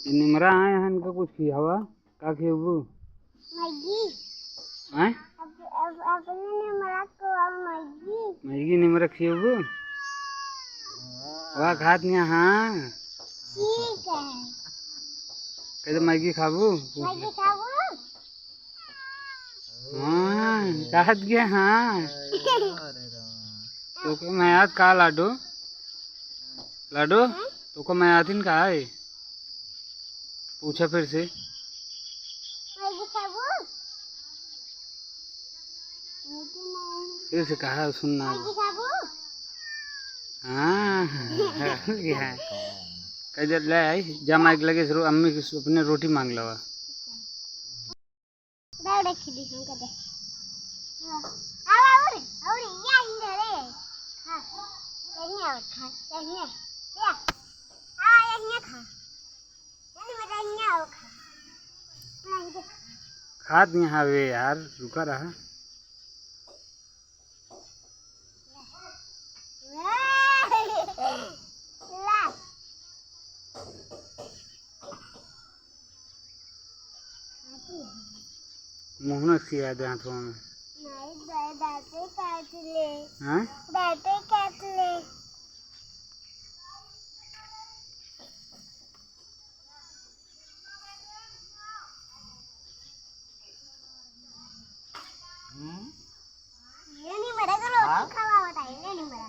निमरा आए हन का कुछ की हवा का खेबू मैगी हैं अब अपने निमरा को अब मैगी मैगी निमरा खेबू वाह खात नहीं हाँ ठीक है कहते मैगी खाबू मैगी खाबू हाँ खात गया हाँ तो को मैं याद का लाडू लाडू तो को मैं याद का है पूछा फिर से मैगी खाबू फिर से कहा सुनना मैगी खाबू हाँ कह जब ले आई जा माइक लगे सरो अम्मी की अपने रोटी मांग लवा दावड़ा खिली हम कदे और ये अंदर है हां ये और खा ये या ये खा ये मेरा ये और खा खात नहीं हावे यार रुका रहा मोहन की याद हाथों में नहीं दाते काट ले हाँ दाते काट ले ये नहीं मेरा को रोटी खावा बताइए नहीं मेरा